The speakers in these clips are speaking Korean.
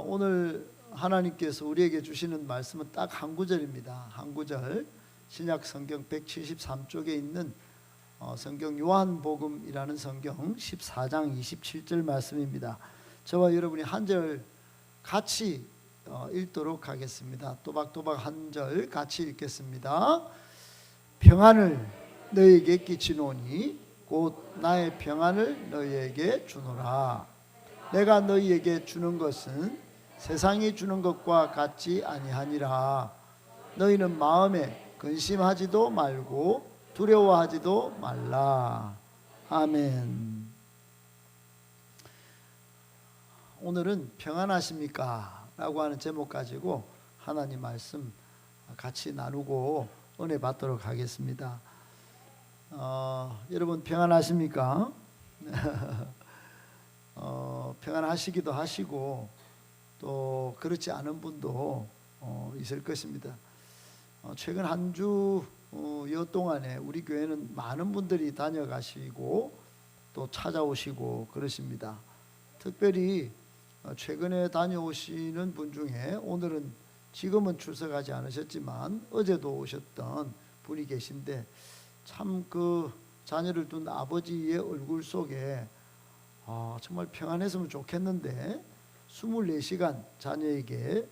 오늘 하나님께서 우리에게 주시는 말씀은 딱 한 구절입니다. 한 구절. 신약 성경 173쪽에 있는 성경 요한복음이라는 성경 14장 27절 말씀입니다. 저와 여러분이 한 절 같이 읽도록 하겠습니다. 또박또박 한 절 같이 읽겠습니다. 평안을 너희에게 끼치노니 곧 나의 평안을 너희에게 주노라. 내가 너희에게 주는 것은 세상이 주는 것과 같지 아니하니라. 너희는 마음에 근심하지도 말고 두려워하지도 말라. 아멘. 오늘은 평안하십니까? 라고 하는 제목 가지고 하나님 말씀 같이 나누고 은혜 받도록 하겠습니다. 여러분 평안하십니까? 평안하시기도 하시고 또 그렇지 않은 분도 있을 것입니다. 최근 한 주여 동안에 우리 교회는 많은 분들이 다녀가시고 또 찾아오시고 그러십니다. 특별히 최근에 다녀오시는 분 중에 오늘은 지금은 출석하지 않으셨지만 어제도 오셨던 분이 계신데 참 그 자녀를 둔 아버지의 얼굴 속에 정말 평안했으면 좋겠는데 24시간 자녀에게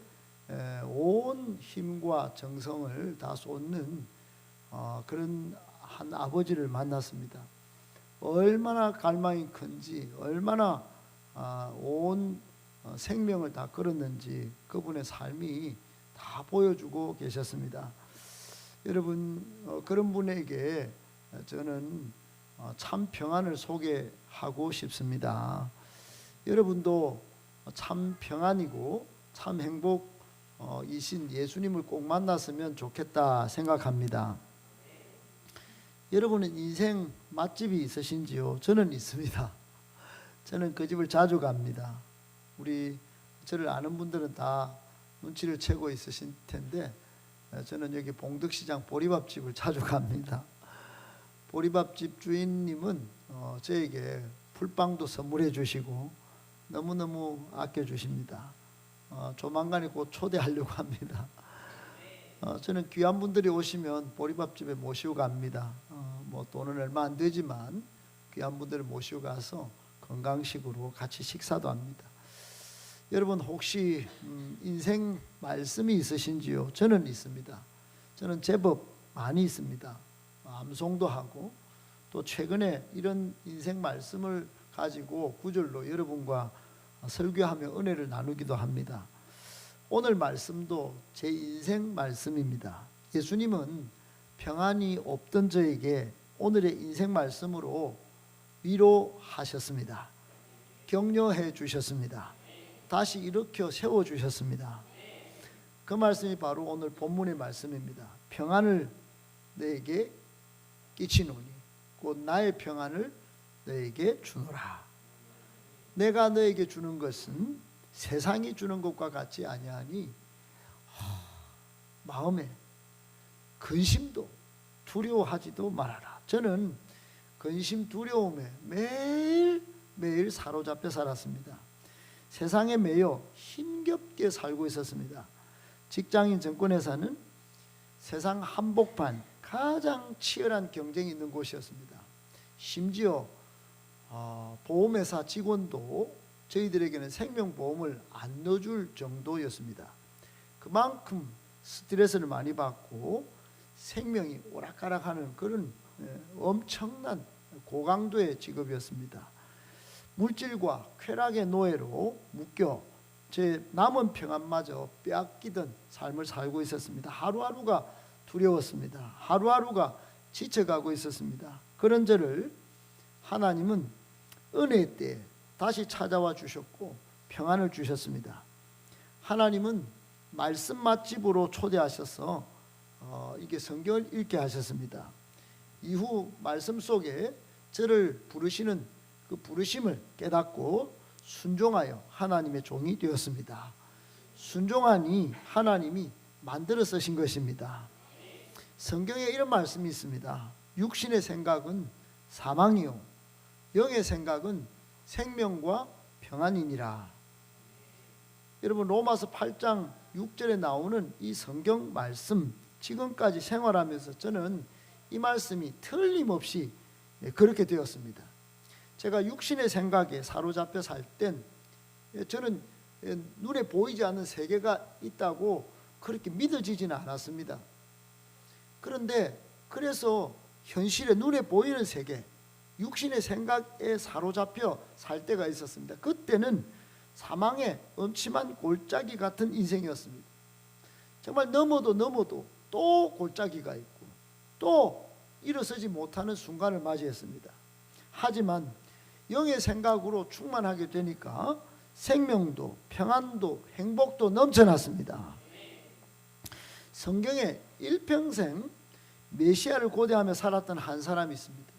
온 힘과 정성을 다 쏟는 그런 한 아버지를 만났습니다. 얼마나 갈망이 큰지, 얼마나 온 생명을 다 걸었는지 그분의 삶이 다 보여주고 계셨습니다. 여러분 그런 분에게 저는 참 평안을 소개하고 싶습니다. 여러분도 참 평안이고 참 행복이신 예수님을 꼭 만났으면 좋겠다 생각합니다. 여러분은 인생 맛집이 있으신지요? 저는 있습니다. 저는 그 집을 자주 갑니다. 우리 저를 아는 분들은 다 눈치를 채고 있으신 텐데 저는 여기 봉덕시장 보리밥집을 자주 갑니다. 보리밥집 주인님은 저에게 풀빵도 선물해 주시고 너무너무 아껴주십니다. 조만간에 곧 초대하려고 합니다. 저는 귀한 분들이 오시면 보리밥집에 모시고 갑니다. 뭐 돈은 얼마 안 되지만 귀한 분들을 모시고 가서 건강식으로 같이 식사도 합니다. 여러분 혹시 인생 말씀이 있으신지요? 저는 있습니다. 저는 제법 많이 있습니다. 암송도 하고 또 최근에 이런 인생 말씀을 가지고 구절로 여러분과 설교하며 은혜를 나누기도 합니다. 오늘 말씀도 제 인생 말씀입니다. 예수님은 평안이 없던 저에게 오늘의 인생 말씀으로 위로하셨습니다. 격려해 주셨습니다. 다시 일으켜 세워주셨습니다. 그 말씀이 바로 오늘 본문의 말씀입니다. 평안을 너에게 끼치노니 곧 나의 평안을 너에게 주노라. 내가 너에게 주는 것은 세상이 주는 것과 같지 아니하니 마음에 근심도 두려워하지도 말아라. 저는 근심 두려움에 매일 사로잡혀 살았습니다. 세상에 매여 힘겹게 살고 있었습니다. 직장인 정권회사는 세상 한복판 가장 치열한 경쟁이 있는 곳이었습니다. 심지어 보험회사 직원도 저희들에게는 생명보험을 안 넣어줄 정도였습니다. 그만큼 스트레스를 많이 받고 생명이 오락가락하는 그런 엄청난 고강도의 직업이었습니다. 물질과 쾌락의 노예로 묶여 제 남은 평안마저 빼앗기던 삶을 살고 있었습니다. 하루하루가 두려웠습니다. 하루하루가 지쳐가고 있었습니다. 그런 저를 하나님은 은혜의 때에 다시 찾아와 주셨고 평안을 주셨습니다. 하나님은 말씀 맛집으로 초대하셔서 이게 성경을 읽게 하셨습니다. 이후 말씀 속에 저를 부르시는 그 부르심을 깨닫고 순종하여 하나님의 종이 되었습니다. 순종하니 하나님이 만들어 쓰신 것입니다. 성경에 이런 말씀이 있습니다. 육신의 생각은 사망이요 영의 생각은 생명과 평안이니라. 여러분 로마서 8장 6절에 나오는 이 성경 말씀 지금까지 생활하면서 저는 이 말씀이 틀림없이 그렇게 되었습니다. 제가 육신의 생각에 사로잡혀 살 땐 저는 눈에 보이지 않는 세계가 있다고 그렇게 믿어지지는 않았습니다. 그런데 그래서 현실에 눈에 보이는 세계, 육신의 생각에 사로잡혀 살 때가 있었습니다. 그때는 사망의 엄침한 골짜기 같은 인생이었습니다. 정말 넘어도 또 골짜기가 있고 또 일어서지 못하는 순간을 맞이했습니다. 하지만 영의 생각으로 충만하게 되니까 생명도 평안도 행복도 넘쳐났습니다. 성경에 일평생 메시아를 고대하며 살았던 한 사람이 있습니다.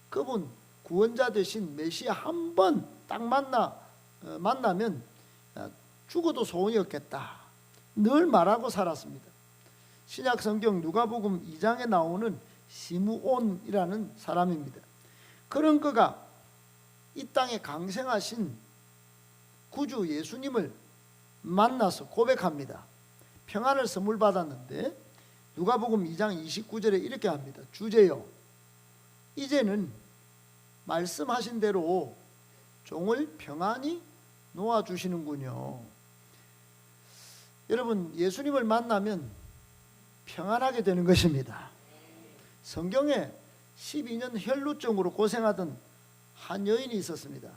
그분 구원자 되신 메시아 한 번 딱 만나면 죽어도 소원이 없겠다 늘 말하고 살았습니다. 신약 성경 누가복음 2장에 나오는 시므온이라는 사람입니다. 그런 그가 이 땅에 강생하신 구주 예수님을 만나서 고백합니다. 평안을 선물 받았는데 누가복음 2장 29절에 이렇게 합니다. 주제여 이제는 말씀하신 대로 종을 평안히 놓아주시는군요. 여러분 예수님을 만나면 평안하게 되는 것입니다. 성경에 12년 혈루증으로 고생하던 한 여인이 있었습니다.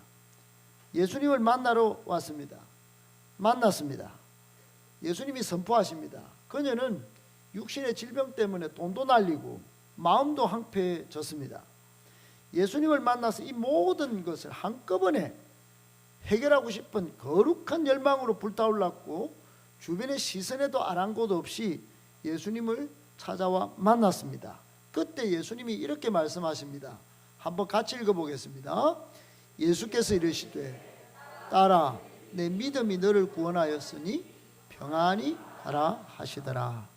예수님을 만나러 왔습니다. 만났습니다. 예수님이 선포하십니다. 그녀는 육신의 질병 때문에 돈도 날리고 마음도 황폐해졌습니다. 예수님을 만나서 이 모든 것을 한꺼번에 해결하고 싶은 거룩한 열망으로 불타올랐고 주변의 시선에도 아랑곳 없이 예수님을 찾아와 만났습니다. 그때 예수님이 이렇게 말씀하십니다. 한번 같이 읽어보겠습니다. 예수께서 이르시되 딸아 내 믿음이 너를 구원하였으니 평안히 하라 하시더라.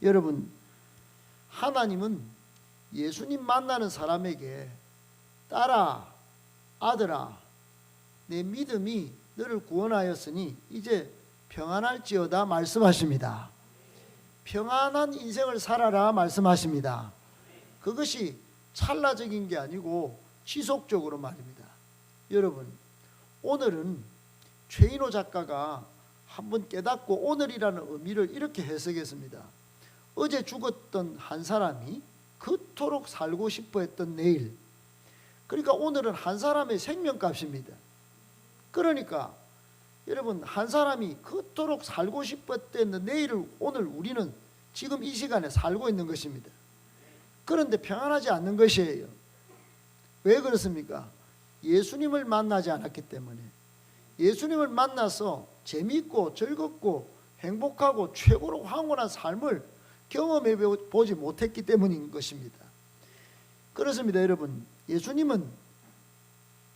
여러분 하나님은 예수님 만나는 사람에게 딸아 아들아 내 믿음이 너를 구원하였으니 이제 평안할지어다 말씀하십니다. 평안한 인생을 살아라 말씀하십니다. 그것이 찰나적인 게 아니고 지속적으로 말입니다. 여러분 오늘은 최인호 작가가 한번 깨닫고 오늘이라는 의미를 이렇게 해석했습니다. 어제 죽었던 한 사람이 그토록 살고 싶어 했던 내일, 그러니까 오늘은 한 사람의 생명값입니다. 그러니까 여러분 한 사람이 그토록 살고 싶었던 내일을 오늘 우리는 지금 이 시간에 살고 있는 것입니다. 그런데 평안하지 않는 것이에요. 왜 그렇습니까? 예수님을 만나지 않았기 때문에. 예수님을 만나서 재미있고 즐겁고 행복하고 최고로 황홀한 삶을 경험해 보지 못했기 때문인 것입니다. 그렇습니다. 여러분 예수님은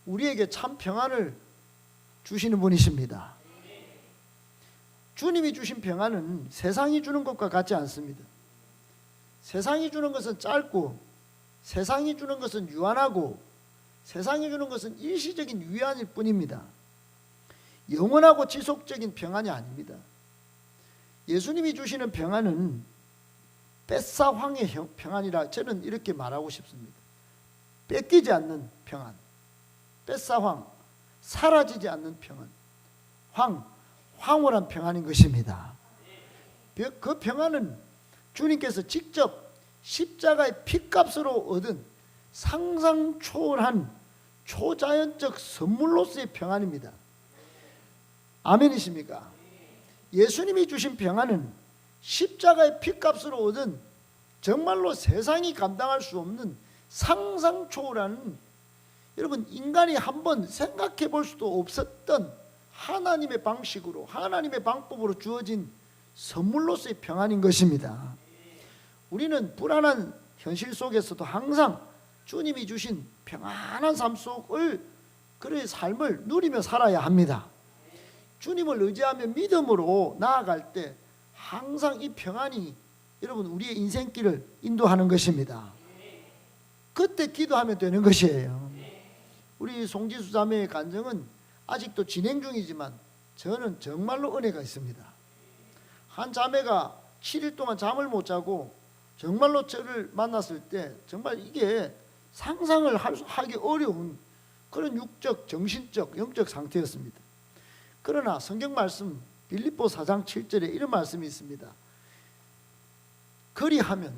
우리에게 참 평안을 주시는 분이십니다. 주님이 주신 평안은 세상이 주는 것과 같지 않습니다. 세상이 주는 것은 짧고 세상이 주는 것은 유한하고 세상이 주는 것은 일시적인 위안일 뿐입니다. 영원하고 지속적인 평안이 아닙니다. 예수님이 주시는 평안은 뺏사황의 평안이라 저는 이렇게 말하고 싶습니다. 뺏기지 않는 평안, 뺏사황, 사라지지 않는 평안, 황홀한 평안인 것입니다. 그 평안은 주님께서 직접 십자가의 피값으로 얻은 상상 초월한 초자연적 선물로서의 평안입니다. 아멘이십니까? 예수님이 주신 평안은 십자가의 피값으로 얻은 정말로 세상이 감당할 수 없는 상상 초월한, 여러분 인간이 한번 생각해 볼 수도 없었던 하나님의 방식으로 하나님의 방법으로 주어진 선물로서의 평안인 것입니다. 우리는 불안한 현실 속에서도 항상 주님이 주신 평안한 삶 속을 그의 삶을 누리며 살아야 합니다. 주님을 의지하며 믿음으로 나아갈 때 항상 이 평안이 여러분 우리의 인생길을 인도하는 것입니다. 그때 기도하면 되는 것이에요. 우리 송지수 자매의 간증은 아직도 진행 중이지만 저는 정말로 은혜가 있습니다. 한 자매가 7일 동안 잠을 못 자고 정말로 저를 만났을 때 정말 이게 상상을 하기 어려운 그런 육적, 정신적, 영적 상태였습니다. 그러나 성경 말씀 빌립보 4장 7절에 이런 말씀이 있습니다. 그리하면,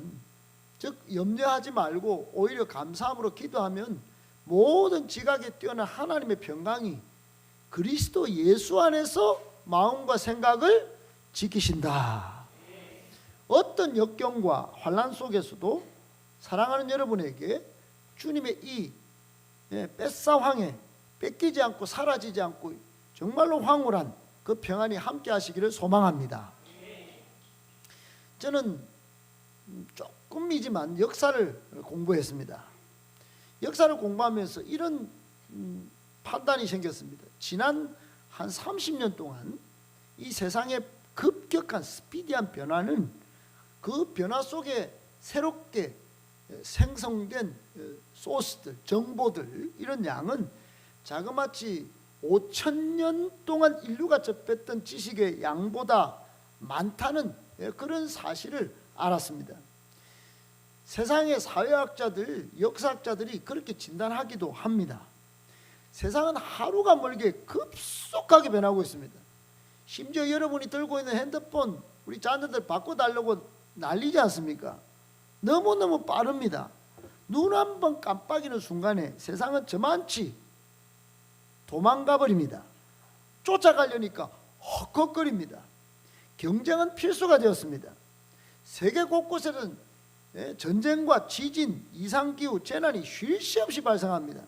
즉 염려하지 말고 오히려 감사함으로 기도하면 모든 지각에 뛰어난 하나님의 평강이 그리스도 예수 안에서 마음과 생각을 지키신다. 어떤 역경과 환난 속에서도 사랑하는 여러분에게 주님의 이 뺏사황에 뺏기지 않고 사라지지 않고 정말로 황홀한 그 평안이 함께 하시기를 소망합니다. 저는 조금이지만 역사를 공부했습니다. 역사를 공부하면서 이런 판단이 생겼습니다. 지난 한 30년 동안 이 세상의 급격한 스피디한 변화는 그 변화 속에 새롭게 생성된 소스들, 정보들, 이런 양은 자그마치 5,000년 동안 인류가 접했던 지식의 양보다 많다는 그런 사실을 알았습니다. 세상의 사회학자들, 역사학자들이 그렇게 진단하기도 합니다. 세상은 하루가 멀게 급속하게 변하고 있습니다. 심지어 여러분이 들고 있는 핸드폰 우리 자녀들 바꿔달라고 난리지 않습니까? 너무너무 빠릅니다. 눈 한 번 깜빡이는 순간에 세상은 저만치 도망가 버립니다. 쫓아가려니까 헉헉거립니다. 경쟁은 필수가 되었습니다. 세계 곳곳에는 전쟁과 지진, 이상기후, 재난이 쉴 새 없이 발생합니다.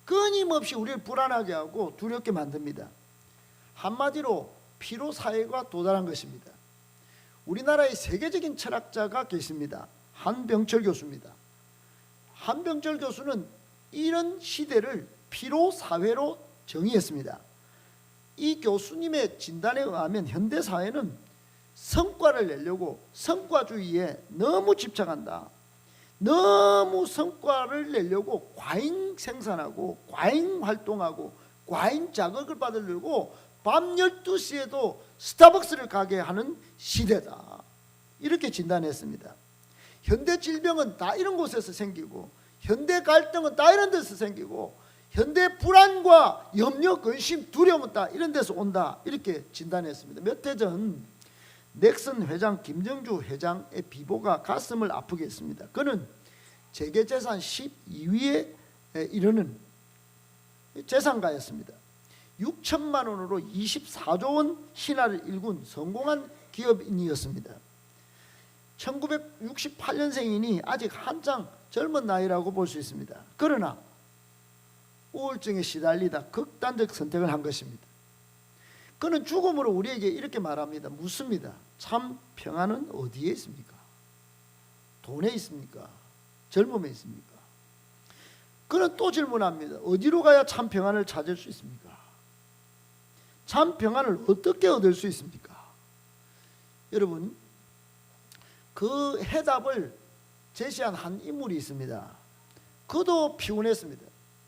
끊임없이 우리를 불안하게 하고 두렵게 만듭니다. 한마디로 피로사회가 도달한 것입니다. 우리나라의 세계적인 철학자가 계십니다. 한병철 교수입니다. 한병철 교수는 이런 시대를 피로사회로 정의했습니다. 이 교수님의 진단에 의하면 현대사회는 성과를 내려고 성과주의에 너무 집착한다. 너무 성과를 내려고 과잉 생산하고 과잉 활동하고 과잉 자극을 받으려고 밤 12시에도 스타벅스를 가게 하는 시대다. 이렇게 진단했습니다. 현대 질병은 다 이런 곳에서 생기고 현대 갈등은 다 이런 데서 생기고 현대 불안과 염려, 근심, 두려움은 다 이런 데서 온다. 이렇게 진단했습니다. 몇 해 전 넥슨 회장, 김정주 회장의 비보가 가슴을 아프게 했습니다. 그는 재계재산 12위에 이르는 재산가였습니다. 6천만 원으로 24조 원 신화를 일군 성공한 기업인이었습니다. 1968년생이니 아직 한창 젊은 나이라고 볼 수 있습니다. 그러나 우울증에 시달리다 극단적 선택을 한 것입니다. 그는 죽음으로 우리에게 이렇게 말합니다. 묻습니다. 참 평안은 어디에 있습니까? 돈에 있습니까? 젊음에 있습니까? 그는 또 질문합니다. 어디로 가야 참 평안을 찾을 수 있습니까? 참 평안을 어떻게 얻을 수 있습니까? 여러분, 그 해답을 제시한 한 인물이 있습니다. 그도 피곤했습니다.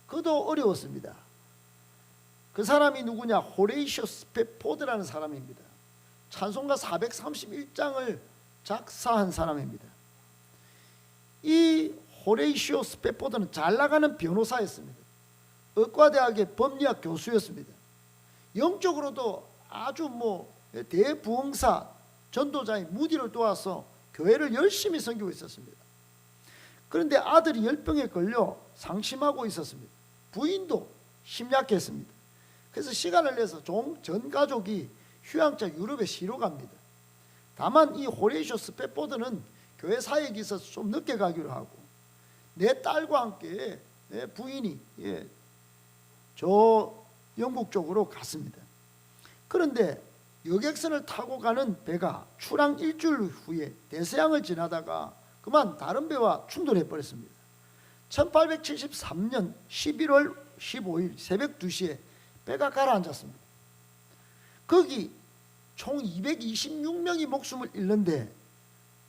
그도 어려웠습니다. 그 사람이 누구냐? 호레이시오 스페포드라는 사람입니다. 찬송가 431장을 작사한 사람입니다. 이 호레이시오 스페포드는 잘 나가는 변호사였습니다. 의과대학의 법리학 교수였습니다. 영적으로도 아주 대부흥사 전도자인 무디를 도와서 교회를 열심히 섬기고 있었습니다. 그런데 아들이 열병에 걸려 상심하고 있었습니다. 부인도 심약했습니다. 그래서 시간을 내서 전 가족이 휴양차 유럽에 쉬러 갑니다. 다만 이 호레이시오 스페포드는 교회 사역이 있어서 좀 늦게 가기로 하고 내 딸과 함께 내 부인이 저 영국 쪽으로 갔습니다. 그런데 여객선을 타고 가는 배가 출항 일주일 후에 대서양을 지나다가 그만 다른 배와 충돌해 버렸습니다. 1873년 11월 15일 새벽 2시에 배가 가라앉았습니다. 거기 총 226명이 목숨을 잃는데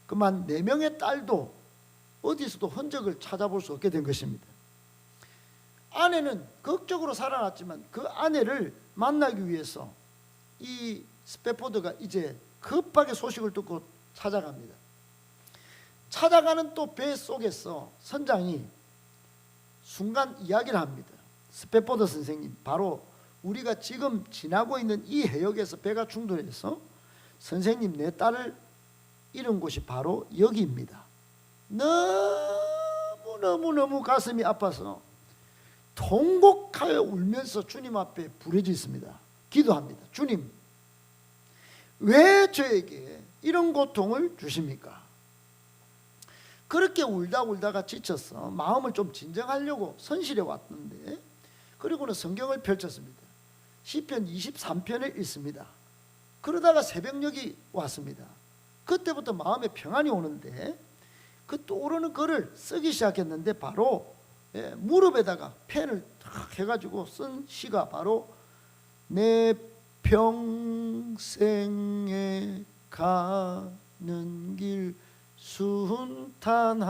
그만 4명의 딸도 어디서도 흔적을 찾아볼 수 없게 된 것입니다. 아내는 극적으로 살아났지만 그 아내를 만나기 위해서 이 스패포드가 이제 급하게 소식을 듣고 찾아갑니다. 찾아가는 또 배 속에서 선장이 순간 이야기를 합니다. 스패포드 선생님, 바로 우리가 지금 지나고 있는 이 해역에서 배가 충돌해서 선생님 내 딸을 잃은 곳이 바로 여기입니다. 너무 가슴이 아파서 통곡하여 울면서 주님 앞에 부르짖습니다. 기도합니다. 주님, 왜 저에게 이런 고통을 주십니까? 그렇게 울다가 지쳐서 마음을 좀 진정하려고 선실에 왔는데, 그리고는 성경을 펼쳤습니다. 시편 23편을 읽습니다. 그러다가 새벽녘이 왔습니다. 그때부터 마음에 평안이 오는데, 그 떠오르는 글을 쓰기 시작했는데, 바로 무릎에다가 펜을 탁 해가지고 쓴 시가 바로 내 평생에 가는 길 순탄하여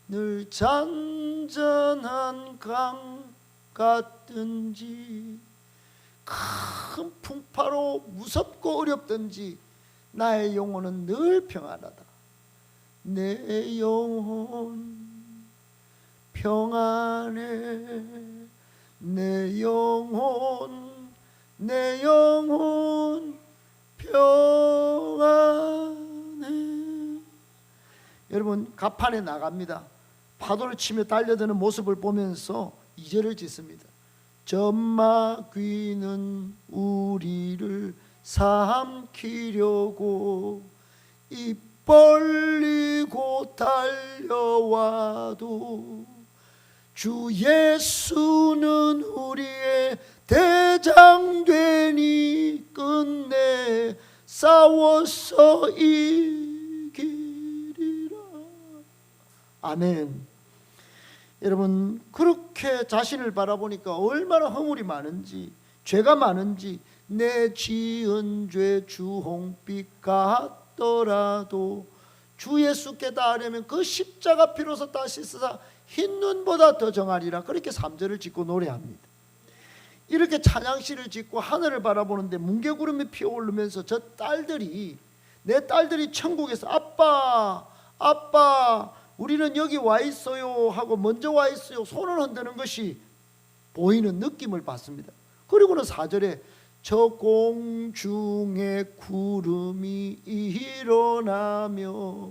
늘 잔잔한 강 같든지 큰 풍파로 무섭고 어렵든지 나의 영혼은 늘 평안하다. 내 영혼 평안해, 내 영혼 평안해. 여러분, 갑판에 나갑니다. 파도를 치며 달려드는 모습을 보면서 2절을 짓습니다. 젖먹이는 우리를 삼키려고 입 벌리고 달려와도 주 예수는 우리의 대장 되니 끝내 싸워서 이기리라. 아멘. 여러분, 그렇게 자신을 바라보니까 얼마나 허물이 많은지, 죄가 많은지, 내 지은 죄 주홍빛 같더라도 주 예수께 닿으려면 그 십자가 피로서 다 씻으사 흰 눈보다 더 정하리라. 그렇게 3절을 짓고 노래합니다. 이렇게 찬양시를 짓고 하늘을 바라보는데 뭉게구름이 피어오르면서 저 딸들이, 내 딸들이 천국에서 아빠 우리는 여기 와 있어요 하고 먼저 와 있어요 손을 흔드는 것이 보이는 느낌을 받습니다. 그리고는 4절에 저 공중에 구름이 일어나며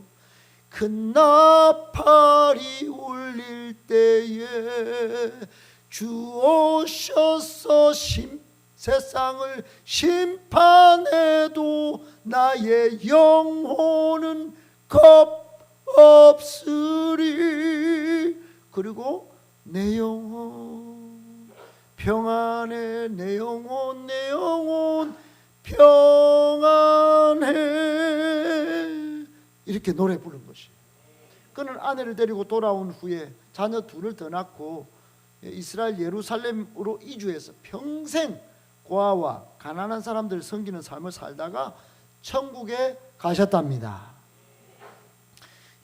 큰 나팔이 울릴 때에 주 오셔서 세상을 심판해도 나의 영혼은 겁 없으리. 그리고 내 영혼 평안해, 내 영혼 평안해. 이렇게 노래 부른 것이. 그는 아내를 데리고 돌아온 후에 자녀 둘을 더 낳고 이스라엘 예루살렘으로 이주해서 평생 고아와 가난한 사람들을 섬기는 삶을 살다가 천국에 가셨답니다.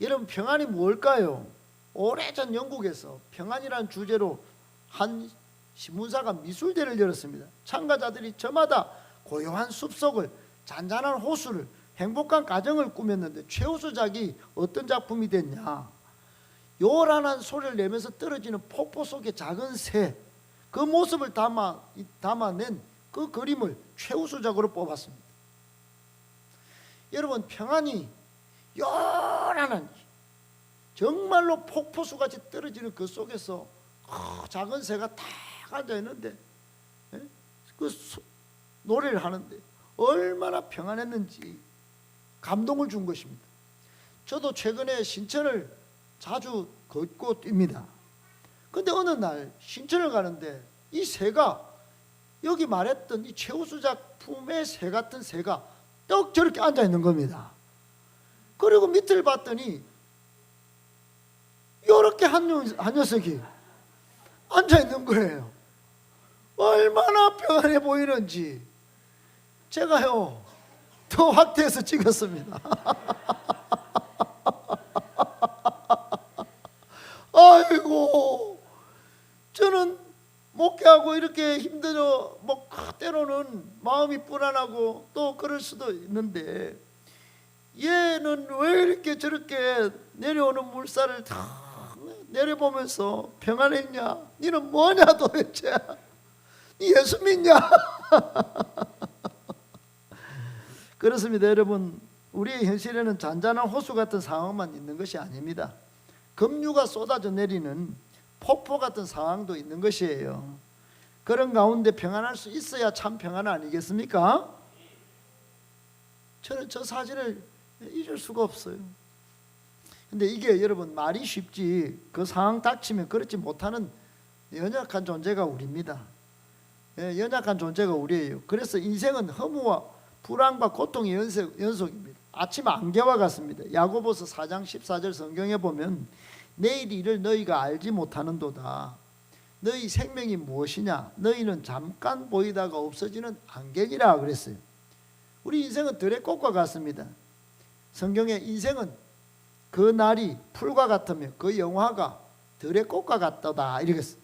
여러분, 평안이 뭘까요? 오래전 영국에서 평안이라는 주제로 한 신문사가 미술대를 열었습니다. 참가자들이 저마다 고요한 숲속을, 잔잔한 호수를, 행복한 가정을 꾸몄는데 최우수작이 어떤 작품이 됐냐? 요란한 소리를 내면서 떨어지는 폭포 속의 작은 새, 그 모습을 담아낸 그 그림을 최우수작으로 뽑았습니다. 여러분, 평안이 요란한, 정말로 폭포수같이 떨어지는 그 속에서 작은 새가 딱 앉아있는데 그 노래를 하는데 얼마나 평안했는지 감동을 준 것입니다. 저도 최근에 신천을 자주 걷고 뜁니다. 근데 어느 날 신천을 가는데 이 새가, 여기 말했던 이 최우수 작품의 새 같은 새가 떡 저렇게 앉아있는 겁니다. 그리고 밑을 봤더니 이렇게 한 녀석이 앉아있는 거예요. 얼마나 평안해 보이는지 제가요 더 확대해서 찍었습니다. 아이고, 저는 목회하고 이렇게 힘들어 뭐 때로는 마음이 불안하고 또 그럴 수도 있는데 얘는 왜 이렇게 저렇게 내려오는 물살을 다 내려보면서 평안했냐? 니는 뭐냐 도대체? 니 예수 믿냐? 그렇습니다. 여러분, 우리의 현실에는 잔잔한 호수 같은 상황만 있는 것이 아닙니다. 급류가 쏟아져 내리는 폭포 같은 상황도 있는 것이에요. 그런 가운데 평안할 수 있어야 참 평안 아니겠습니까? 저는 저 사실을 잊을 수가 없어요. 근데 이게 여러분 말이 쉽지 그 상황 닥치면 그렇지 못하는 연약한 존재가 우리입니다. 연약한 존재가 우리예요. 그래서 인생은 허무와 불안과 고통의 연속입니다. 아침 안개와 같습니다. 야고보서 4장 14절 성경에 보면 내일 일을 너희가 알지 못하는도다. 너희 생명이 무엇이냐? 너희는 잠깐 보이다가 없어지는 안개니라 그랬어요. 우리 인생은 들의 꽃과 같습니다. 성경에 인생은 그 날이 풀과 같으며 그 영화가 들의 꽃과 같다 이렇게 했어요.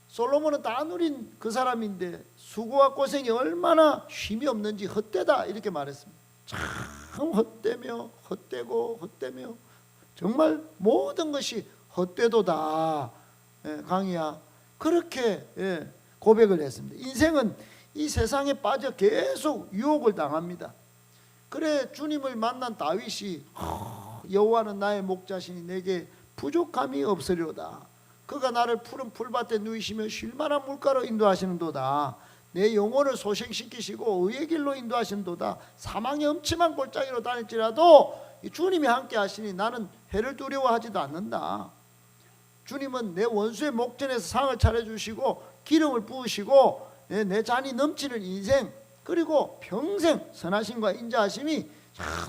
솔로몬은 다 누린 그 사람인데 수고와 고생이 얼마나 쉼이 없는지 헛되다 이렇게 말했습니다. 참 헛되며 헛되고 헛되며 정말 모든 것이 헛되도다. 강의야 그렇게 고백을 했습니다. 인생은 이 세상에 빠져 계속 유혹을 당합니다. 그래 주님을 만난 다윗이 여호와는 나의 목자시니 내게 부족함이 없으리로다. 그가 나를 푸른 풀밭에 누이시며 쉴만한 물가로 인도하시는도다. 내 영혼을 소생시키시고 의의 길로 인도하시는도다. 사망의 엄침한 골짜기로 다닐지라도 주님이 함께 하시니 나는 해를 두려워하지도 않는다. 주님은 내 원수의 목전에서 상을 차려주시고 기름을 부으시고 내 잔이 넘치는 인생 그리고 평생 선하심과 인자하심이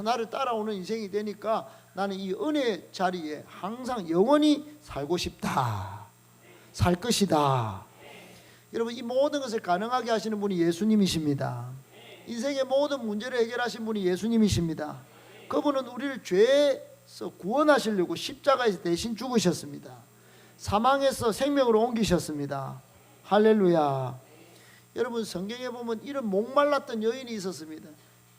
나를 따라오는 인생이 되니까 나는 이 은혜의 자리에 항상 영원히 살고 싶다. 살 것이다. 여러분 이 모든 것을 가능하게 하시는 분이 예수님이십니다. 인생의 모든 문제를 해결하신 분이 예수님이십니다. 그분은 우리를 죄에서 구원하시려고 십자가에서 대신 죽으셨습니다. 사망에서 생명으로 옮기셨습니다. 할렐루야. 여러분 성경에 보면 이런 목말랐던 여인이 있었습니다.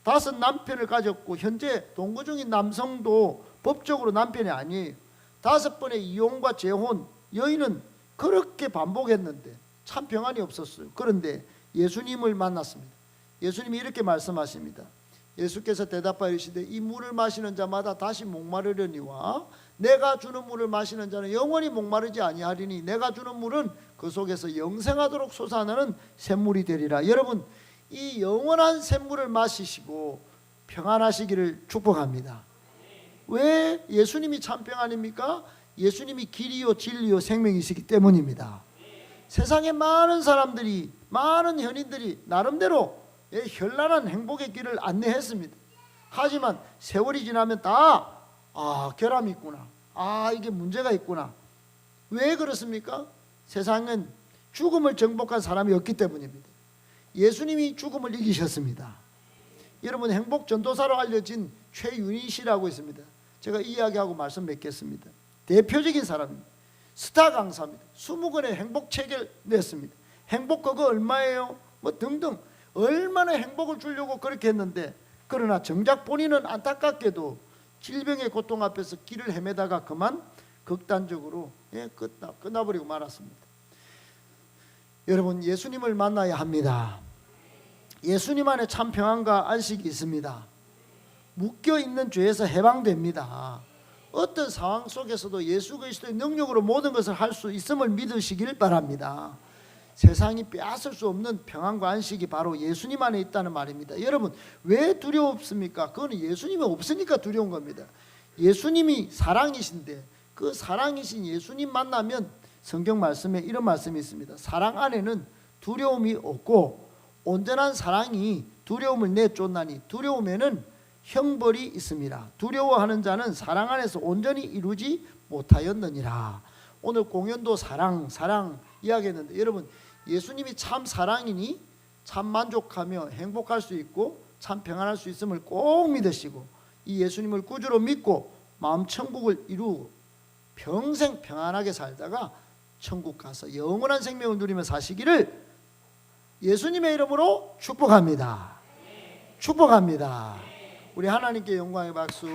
5 남편을 가졌고 현재 동거 중인 남성도 법적으로 남편이 아니에요. 5번의 이혼과 재혼 여인은 그렇게 반복했는데 참 평안이 없었어요. 그런데 예수님을 만났습니다. 예수님이 이렇게 말씀하십니다. 예수께서 대답하여 이르시되 이 물을 마시는 자마다 다시 목마르려니와 내가 주는 물을 마시는 자는 영원히 목마르지 아니하리니 내가 주는 물은 그 속에서 영생하도록 솟아나는 샘물이 되리라. 여러분 이 영원한 샘물을 마시시고 평안하시기를 축복합니다. 왜 예수님이 참 평안입니까? 예수님이 길이요 진리요 생명이시기 때문입니다. 세상에 많은 사람들이 많은 현인들이 나름대로 현란한 행복의 길을 안내했습니다. 하지만 세월이 지나면 다 결함이 있구나. 이게 문제가 있구나. 왜 그렇습니까? 세상은 죽음을 정복한 사람이 없기 때문입니다. 예수님이 죽음을 이기셨습니다. 여러분 행복 전도사로 알려진 최윤희 씨라고 있습니다. 제가 이야기하고 말씀 맺겠습니다. 대표적인 사람입니다. 스타 강사입니다. 20권의 행복 책을 냈습니다. 행복 그거 얼마예요? 뭐 등등 얼마나 행복을 주려고 그렇게 했는데 그러나 정작 본인은 안타깝게도 질병의 고통 앞에서 길을 헤매다가 그만 극단적으로 끝나버리고 말았습니다. 여러분 예수님을 만나야 합니다. 예수님 안에 참 평안과 안식이 있습니다. 묶여있는 죄에서 해방됩니다. 어떤 상황 속에서도 예수 그리스도의 능력으로 모든 것을 할 수 있음을 믿으시길 바랍니다. 세상이 빼앗을 수 없는 평안과 안식이 바로 예수님 안에 있다는 말입니다. 여러분 왜 두렵습니까? 그건 예수님이 없으니까 두려운 겁니다. 예수님이 사랑이신데 그 사랑이신 예수님 만나면 성경 말씀에 이런 말씀이 있습니다. 사랑 안에는 두려움이 없고 온전한 사랑이 두려움을 내쫓나니 두려움에는 형벌이 있습니다. 두려워하는 자는 사랑 안에서 온전히 이루지 못하였느니라. 오늘 공연도 사랑 이야기했는데 여러분 예수님이 참 사랑이니 참 만족하며 행복할 수 있고 참 평안할 수 있음을 꼭 믿으시고 이 예수님을 구주로 믿고 마음 천국을 이루고 평생 평안하게 살다가 천국 가서 영원한 생명을 누리며 사시기를 예수님의 이름으로 축복합니다. 축복합니다. 우리 하나님께 영광의 박수.